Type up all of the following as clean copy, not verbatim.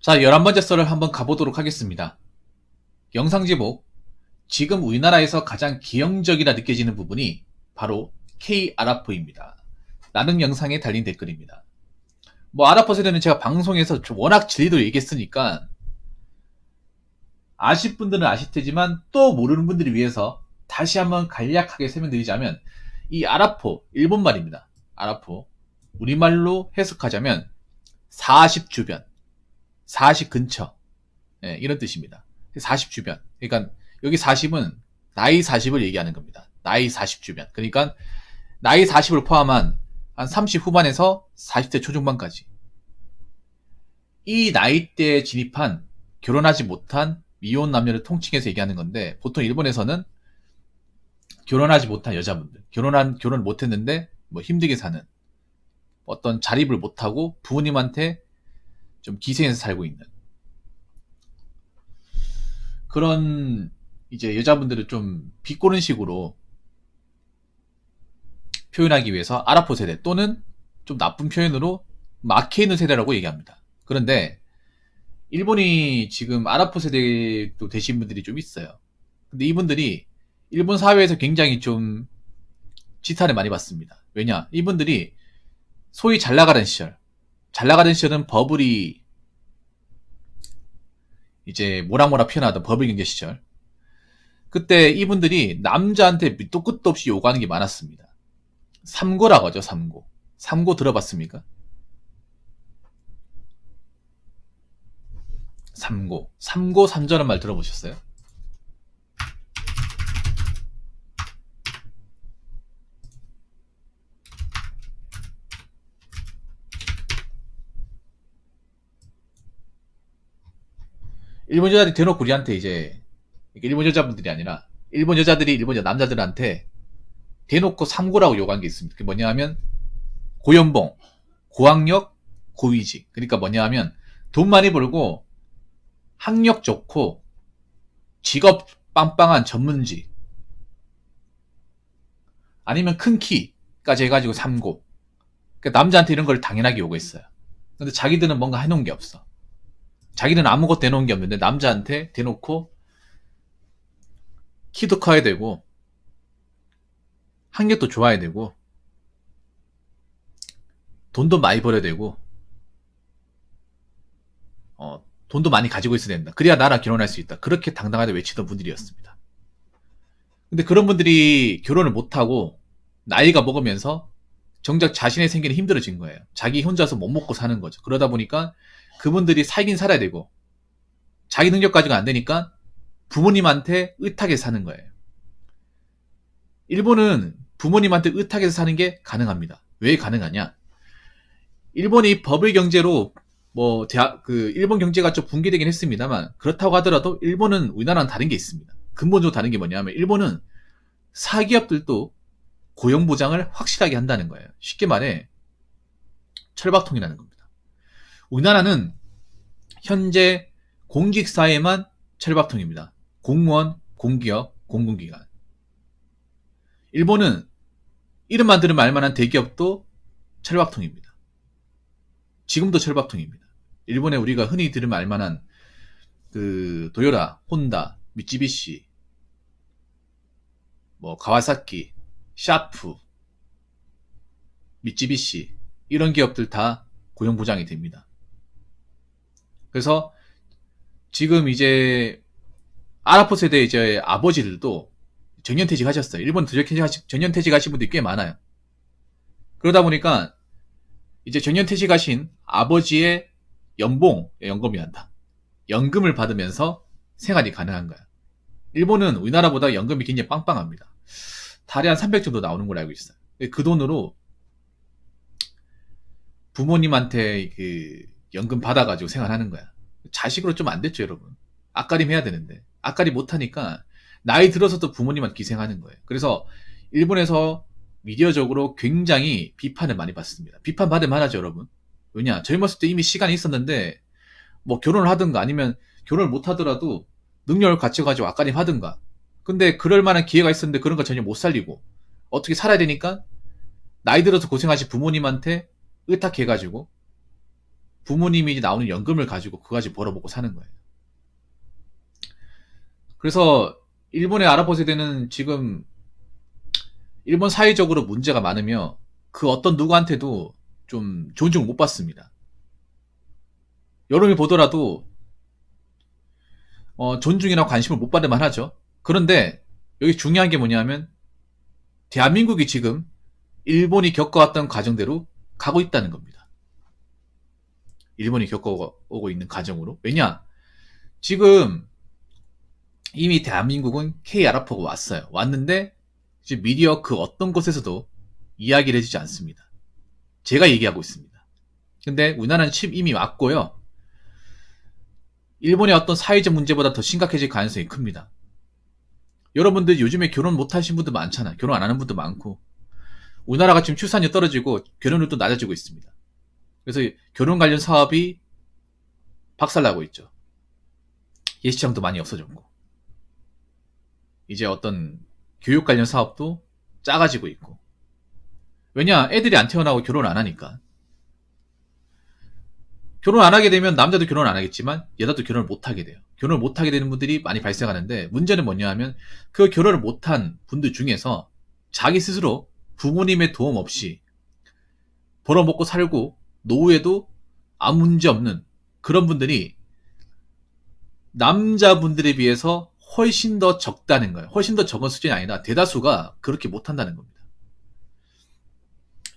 자, 11번째 썰을 한번 가보도록 하겠습니다. 영상 제목, 지금 우리나라에서 가장 기형적이라 느껴지는 부분이 바로 K-아라포입니다. 라는 영상에 달린 댓글입니다. 아라포 세대는 제가 방송에서 워낙 진리도 얘기했으니까 아실 분들은 아실 테지만 또 모르는 분들을 위해서 다시 한번 간략하게 설명드리자면, 이 아라포, 일본말입니다. 아라포, 우리말로 해석하자면 40 주변, 40 근처, 이런 뜻입니다. 40 주변. 그러니까 여기 40은 나이 40을 얘기하는 겁니다. 나이 40 주변. 그러니까 나이 40을 포함한 한 30 후반에서 40대 초중반까지. 이 나이대에 진입한 결혼하지 못한 미혼 남녀를 통칭해서 얘기하는 건데, 보통 일본에서는 결혼하지 못한 여자분들, 결혼을 못했는데 힘들게 사는, 어떤 자립을 못하고 부모님한테 좀 기생해서 살고 있는 그런 이제 여자분들을 좀 비꼬는 식으로 표현하기 위해서 아라포 세대, 또는 좀 나쁜 표현으로 마케이누 세대라고 얘기합니다. 그런데 일본이 지금 아라포 세대도 되신 분들이 좀 있어요. 근데 이분들이 일본 사회에서 굉장히 좀 지탄을 많이 받습니다. 왜냐? 이분들이 소위 잘 나가던 시절은 버블이 이제 모락모락 피어나던 버블 경제 시절, 그때 이분들이 남자한테 밑도 끝도 없이 요구하는 게 많았습니다. 삼고라고 하죠. 삼고 들어봤습니까? 삼고삼전은 말 들어보셨어요? 일본 여자들이 대놓고 우리한테 이제, 일본 여자분들이 아니라 일본 여자들이 일본 남자들한테 대놓고 삼고라고 요구한 게 있습니다. 그게 뭐냐 하면 고연봉, 고학력, 고위직. 그러니까 뭐냐 하면 돈 많이 벌고 학력 좋고 직업 빵빵한 전문직, 아니면 큰 키까지 해가지고 삼고. 그러니까 남자한테 이런 걸 당연하게 요구했어요. 근데 자기들은 뭔가 해놓은 게 없어. 자기는 아무것도 해놓은 게 없는데 남자한테 대놓고 키도 커야 되고 학력도 좋아야 되고 돈도 많이 벌어야 되고 돈도 많이 가지고 있어야 된다. 그래야 나랑 결혼할 수 있다. 그렇게 당당하게 외치던 분들이었습니다. 근데 그런 분들이 결혼을 못하고 나이가 먹으면서 정작 자신의 생계는 힘들어진 거예요. 자기 혼자서 못 먹고 사는 거죠. 그러다 보니까 그분들이 살긴 살아야 되고 자기 능력까지가 안 되니까 부모님한테 의탁해서 사는 거예요. 일본은 부모님한테 의탁해서 사는 게 가능합니다. 왜 가능하냐? 일본이 버블 경제로 일본 경제가 좀 붕괴되긴 했습니다만, 그렇다고 하더라도 일본은 우리나라랑 다른 게 있습니다. 근본적으로 다른 게 뭐냐면, 일본은 사기업들도 고용보장을 확실하게 한다는 거예요. 쉽게 말해 철밥통이라는 겁니다. 우리나라는 현재 공직사회만 철밥통입니다. 공무원, 공기업, 공공기관. 일본은 이름만 들으면 알만한 대기업도 철밥통입니다. 지금도 철밥통입니다. 일본에 우리가 흔히 들으면 알만한 도요라, 혼다, 미쯔비시, 가와사키, 샤프, 미쯔비시, 이런 기업들 다 고용보장이 됩니다. 그래서 지금 이제 아라포 세대 이제 아버지들도 정년퇴직 하셨어요. 일본 정년퇴직 하신 분들이 꽤 많아요. 그러다 보니까 이제 정년퇴직 하신 아버지의 연금이란다. 연금을 받으면서 생활이 가능한 거야. 일본은 우리나라보다 연금이 굉장히 빵빵합니다. 달에 한 300 정도 나오는 걸로 알고 있어요. 그 돈으로 부모님한테 연금 받아가지고 생활하는 거야. 자식으로 좀 안 됐죠, 여러분. 앞가림 해야 되는데. 앞가림 못하니까 나이 들어서도 부모님한테 기생하는 거예요. 그래서 일본에서 미디어적으로 굉장히 비판을 많이 받습니다. 비판 받을 만하죠, 여러분. 왜냐? 젊었을 때 이미 시간이 있었는데 결혼을 하든가 아니면 결혼을 못 하더라도 능력을 갖춰가지고 앞가림 하든가. 근데 그럴 만한 기회가 있었는데 그런 거 전혀 못 살리고 어떻게 살아야 되니까 나이 들어서 고생하신 부모님한테 의탁해가지고 부모님이 나오는 연금을 가지고 그거 가지고 벌어먹고 사는 거예요. 그래서 일본의 아랍어 세대는 지금 일본 사회적으로 문제가 많으며 그 어떤 누구한테도 좀 존중을 못 받습니다. 여러분이 보더라도 존중이나 관심을 못 받을 만하죠. 그런데 여기 중요한 게 뭐냐면 대한민국이 지금 일본이 겪어왔던 과정대로 가고 있다는 겁니다. 일본이 겪어오고 있는 과정으로. 왜냐? 지금 이미 대한민국은 K-아랍어가 왔어요. 왔는데 이제 미디어 그 어떤 곳에서도 이야기를 해주지 않습니다. 제가 얘기하고 있습니다. 근데 우리나라는 이미 왔고요. 일본의 어떤 사회적 문제보다 더 심각해질 가능성이 큽니다. 여러분들 요즘에 결혼 못하신 분들 많잖아요. 결혼 안 하는 분도 많고 우리나라가 지금 출산율 떨어지고 결혼율도 낮아지고 있습니다. 그래서 결혼 관련 사업이 박살나고 있죠. 예시장도 많이 없어졌고 이제 어떤 교육 관련 사업도 작아지고 있고. 왜냐? 애들이 안 태어나고 결혼 안 하니까. 결혼 안 하게 되면 남자도 결혼 안 하겠지만 여자도 결혼을 못 하게 돼요. 결혼을 못 하게 되는 분들이 많이 발생하는데 문제는 뭐냐 하면 그 결혼을 못한 분들 중에서 자기 스스로 부모님의 도움 없이 벌어먹고 살고 노후에도 아무 문제 없는 그런 분들이 남자분들에 비해서 훨씬 더 적다는 거예요. 훨씬 더 적은 수준이 아니라 대다수가 그렇게 못한다는 겁니다.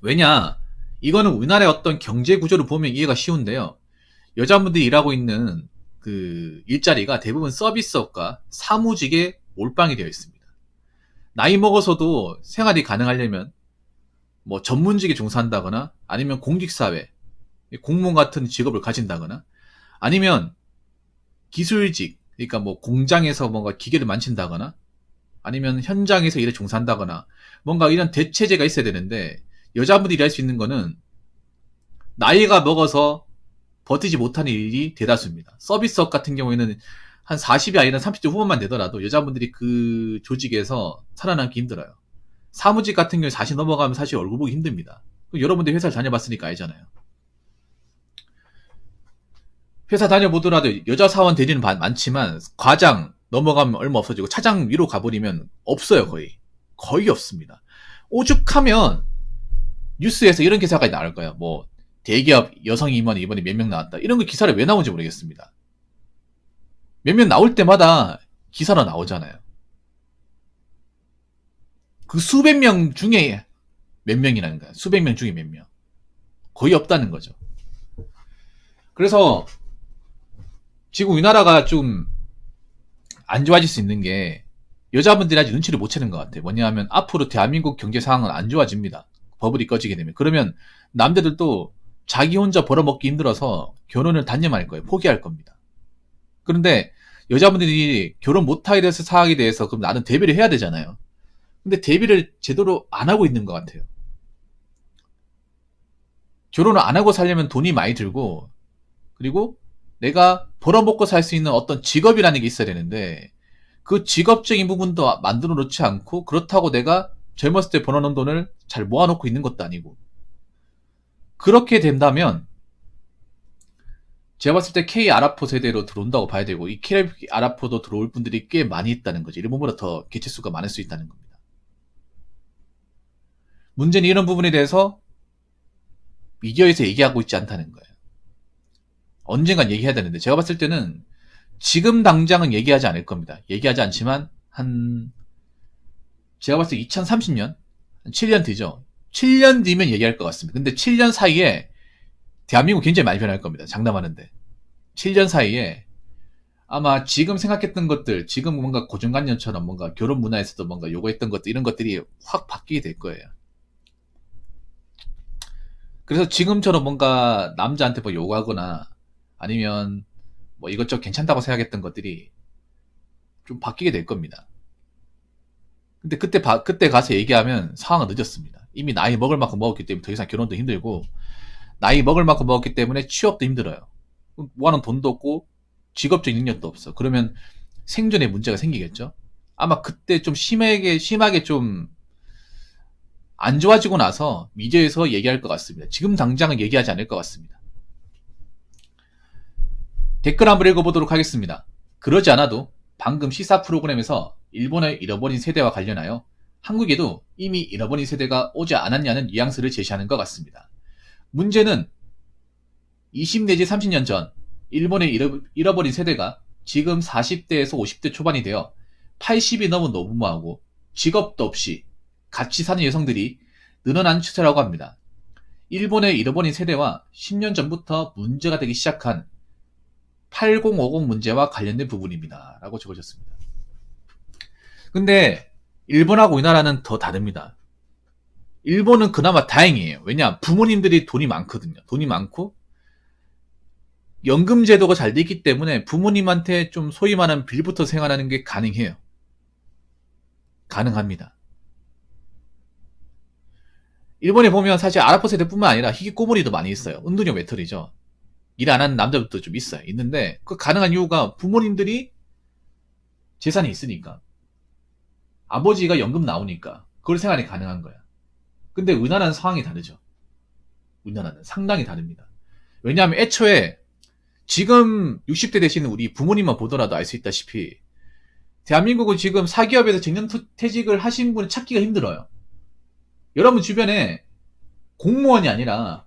왜냐? 이거는 우리나라의 어떤 경제 구조를 보면 이해가 쉬운데요. 여자분들이 일하고 있는 그 일자리가 대부분 서비스업과 사무직에 몰빵이 되어 있습니다. 나이 먹어서도 생활이 가능하려면 뭐 전문직에 종사한다거나 아니면 공직사회, 공무원 같은 직업을 가진다거나 아니면 기술직, 그러니까 뭐 공장에서 뭔가 기계를 만진다거나 아니면 현장에서 일에 종사한다거나 뭔가 이런 대체제가 있어야 되는데 여자분들이 할 수 있는 거는 나이가 먹어서 버티지 못하는 일이 대다수입니다. 서비스업 같은 경우에는 한 40이 아니라 30대 후반만 되더라도 여자분들이 그 조직에서 살아남기 힘들어요. 사무직 같은 경우에 40 넘어가면 사실 얼굴 보기 힘듭니다. 여러분들 회사를 다녀봤으니까 알잖아요. 회사 다녀보더라도 여자 사원 대리는 많지만 과장 넘어가면 얼마 없어지고 차장 위로 가버리면 없어요. 거의 없습니다. 오죽하면 뉴스에서 이런 기사까지 나올 거예요. 뭐 대기업 여성 임원이 이번에 몇 명 나왔다. 이런 거 기사를 왜 나오는지 모르겠습니다. 몇 명 나올 때마다 기사로 나오잖아요. 그 수백 명 중에 몇 명이라는 거야. 수백 명 중에 몇 명. 거의 없다는 거죠. 그래서 지금 우리나라가 좀 안 좋아질 수 있는 게 여자분들이 아직 눈치를 못 채는 것 같아요. 뭐냐 하면 앞으로 대한민국 경제 상황은 안 좋아집니다. 버블이 꺼지게 되면. 그러면 남자들도 자기 혼자 벌어먹기 힘들어서 결혼을 단념할 거예요. 포기할 겁니다. 그런데 여자분들이 결혼 못하게 돼서 상황에 대해서 그럼 나는 대비를 해야 되잖아요. 근데 대비를 제대로 안 하고 있는 것 같아요. 결혼을 안 하고 살려면 돈이 많이 들고 그리고 내가 벌어먹고 살 수 있는 어떤 직업이라는 게 있어야 되는데 그 직업적인 부분도 만들어 놓지 않고 그렇다고 내가 젊었을 때 벌어놓은 돈을 잘 모아놓고 있는 것도 아니고 그렇게 된다면 제가 봤을 때 K-아랍어 세대로 들어온다고 봐야 되고 이 K-아랍어도 들어올 분들이 꽤 많이 있다는 거죠. 일본보다 더 개체수가 많을 수 있다는 겁니다. 문제는 이런 부분에 대해서 미디어에서 얘기하고 있지 않다는 거예요. 언젠간 얘기해야 되는데 제가 봤을 때는 지금 당장은 얘기하지 않을 겁니다. 얘기하지 않지만 제가 봤을 때 2030년? 7년 뒤죠. 7년 뒤면 얘기할 것 같습니다. 근데 7년 사이에 대한민국 굉장히 많이 변할 겁니다. 장담하는데 7년 사이에 아마 지금 생각했던 것들 지금 뭔가 고정관념처럼 뭔가 결혼 문화에서도 뭔가 요구했던 것들 이런 것들이 확 바뀌게 될 거예요. 그래서 지금처럼 뭔가 남자한테 뭐 요구하거나 아니면 뭐 이것저것 괜찮다고 생각했던 것들이 좀 바뀌게 될 겁니다. 근데 그때 가서 얘기하면 상황은 늦었습니다. 이미 나이 먹을 만큼 먹었기 때문에 더 이상 결혼도 힘들고 나이 먹을 만큼 먹었기 때문에 취업도 힘들어요. 모아놓은 돈도 없고 직업적인 능력도 없어. 그러면 생존에 문제가 생기겠죠. 아마 그때 좀 심하게 좀 안 좋아지고 나서 미디어에서 얘기할 것 같습니다. 지금 당장은 얘기하지 않을 것 같습니다. 댓글 한번 읽어보도록 하겠습니다. 그러지 않아도 방금 시사 프로그램에서 일본의 잃어버린 세대와 관련하여 한국에도 이미 잃어버린 세대가 오지 않았냐는 뉘앙스를 제시하는 것 같습니다. 문제는 20 내지 30년 전 일본의 잃어버린 세대가 지금 40대에서 50대 초반이 되어 80이 넘은 노부모하고 직업도 없이 같이 사는 여성들이 늘어난 추세라고 합니다. 일본의 잃어버린 세대와 10년 전부터 문제가 되기 시작한 8050 문제와 관련된 부분입니다. 라고 적으셨습니다. 근데 일본하고 우리나라는 더 다릅니다. 일본은 그나마 다행이에요. 왜냐? 부모님들이 돈이 많거든요. 돈이 많고 연금 제도가 잘 돼 있기 때문에 부모님한테 좀 소위 말하는 빌부터 생활하는 게 가능해요. 가능합니다. 일본에 보면 사실 아랍 세대뿐만 아니라 히키코모리도 많이 있어요. 은둔형 외톨이죠. 일 안 하는 남자들도 좀 있어요. 있는데 그 가능한 이유가 부모님들이 재산이 있으니까. 아버지가 연금 나오니까 그걸 생활이 가능한 거야. 근데 우리나라는 상황이 다르죠. 우리나라는 상당히 다릅니다. 왜냐하면 애초에 지금 60대 되시는 우리 부모님만 보더라도 알 수 있다시피 대한민국은 지금 사기업에서 정년퇴직을 하신 분을 찾기가 힘들어요. 여러분 주변에 공무원이 아니라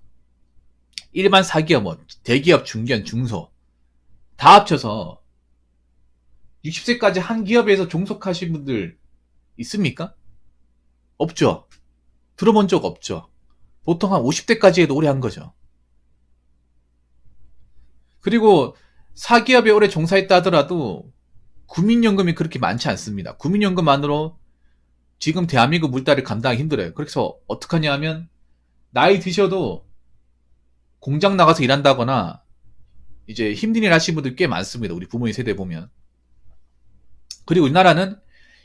일반 사기업, 대기업, 중견, 중소 다 합쳐서 60세까지 한 기업에서 종속하신 분들 있습니까? 없죠. 들어본 적 없죠. 보통 한 50대까지 해도 오래 한 거죠. 그리고 사기업에 오래 종사했다 하더라도 국민연금이 그렇게 많지 않습니다. 국민연금만으로 지금 대한민국 물가를 감당하기 힘들어요. 그래서 어떡하냐 하면 나이 드셔도 공장 나가서 일한다거나 이제 힘든 일 하시는 분들 꽤 많습니다. 우리 부모님 세대 보면. 그리고 우리나라는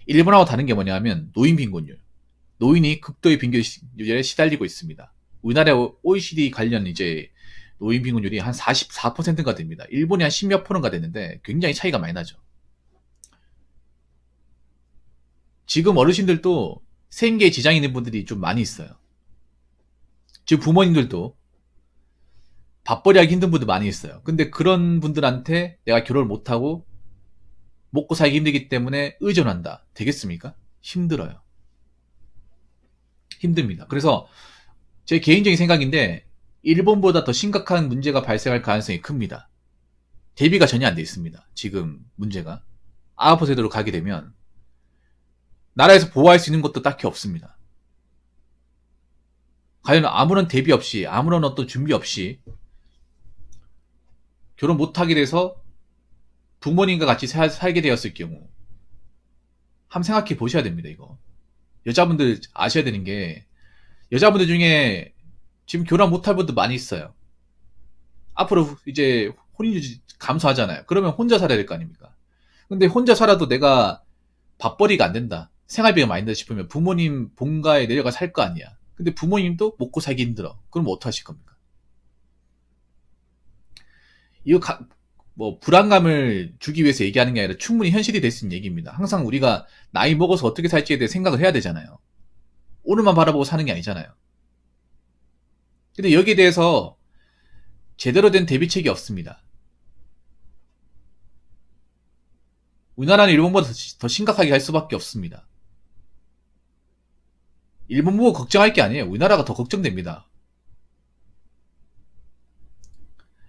일본하고 다른 게 뭐냐면 노인 빈곤율. 노인이 극도의 빈곤율에 시달리고 있습니다. 우리나라의 OECD 관련 이제 노인 빈곤율이 한 44%가 됩니다. 일본이 한 10몇 %가 되는데 굉장히 차이가 많이 나죠. 지금 어르신들도 생계에 지장이 있는 분들이 좀 많이 있어요. 즉 부모님들도 밥벌이 하기 힘든 분들 많이 있어요. 근데 그런 분들한테 내가 결혼을 못하고 먹고 살기 힘들기 때문에 의존한다. 되겠습니까? 힘들어요. 힘듭니다. 그래서 제 개인적인 생각인데 일본보다 더 심각한 문제가 발생할 가능성이 큽니다. 대비가 전혀 안 돼 있습니다. 지금 문제가. 아홉 세대로 가게 되면 나라에서 보호할 수 있는 것도 딱히 없습니다. 과연 아무런 대비 없이 아무런 어떤 준비 없이 결혼 못하게 돼서 부모님과 같이 살게 되었을 경우 한번 생각해 보셔야 됩니다. 이거 여자분들 아셔야 되는 게 여자분들 중에 지금 결혼 못할 분들 많이 있어요. 앞으로 이제 혼인주지 감소하잖아요. 그러면 혼자 살아야 될 거 아닙니까? 근데 혼자 살아도 내가 밥벌이가 안 된다. 생활비가 많이 든다 싶으면 부모님 본가에 내려가 살 거 아니야. 근데 부모님도 먹고 살기 힘들어. 그럼 어떡하실 겁니까? 이거 불안감을 주기 위해서 얘기하는 게 아니라 충분히 현실이 될 수 있는 얘기입니다. 항상 우리가 나이 먹어서 어떻게 살지에 대해 생각을 해야 되잖아요. 오늘만 바라보고 사는 게 아니잖아요. 근데 여기에 대해서 제대로 된 대비책이 없습니다. 우리나라는 일본보다 더 심각하게 할 수밖에 없습니다. 일본 보고 걱정할 게 아니에요. 우리나라가 더 걱정됩니다.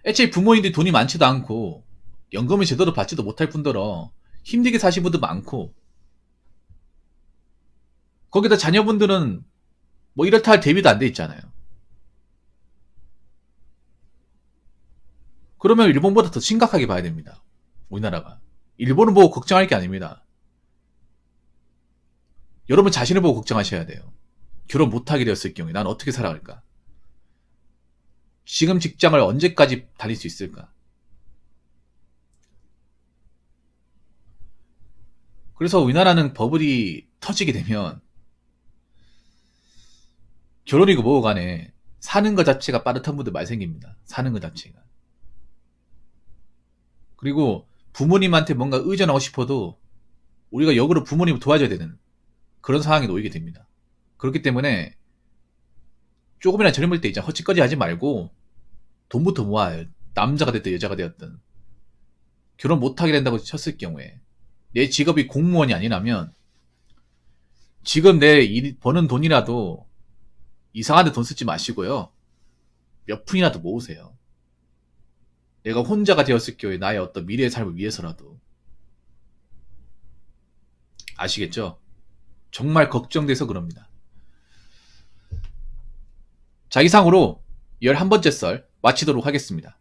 애초에 부모님들이 돈이 많지도 않고 연금을 제대로 받지도 못할 뿐더러 힘들게 사신 분도 많고 거기다 자녀분들은 뭐 이렇다 할 대비도 안 돼 있잖아요. 그러면 일본보다 더 심각하게 봐야 됩니다. 우리나라가. 일본을 보고 걱정할 게 아닙니다. 여러분 자신을 보고 걱정하셔야 돼요. 결혼 못하게 되었을 경우에 난 어떻게 살아갈까? 지금 직장을 언제까지 다닐 수 있을까? 그래서 우리나라는 버블이 터지게 되면 결혼이고 뭐고 간에 사는 것 자체가 빠듯한 분들 많이 생깁니다. 사는 것 자체가. 그리고 부모님한테 뭔가 의존하고 싶어도 우리가 역으로 부모님을 도와줘야 되는 그런 상황에 놓이게 됩니다. 그렇기 때문에 조금이나 젊을 때 이제 헛짓거리 하지 말고 돈부터 모아요. 남자가 됐든 여자가 되었든. 결혼 못하게 된다고 쳤을 경우에 내 직업이 공무원이 아니라면 지금 버는 돈이라도 이상한 데 돈 쓰지 마시고요. 몇 푼이라도 모으세요. 내가 혼자가 되었을 경우에 나의 어떤 미래의 삶을 위해서라도. 아시겠죠? 정말 걱정돼서 그럽니다. 자, 이상으로 11번째 썰 마치도록 하겠습니다.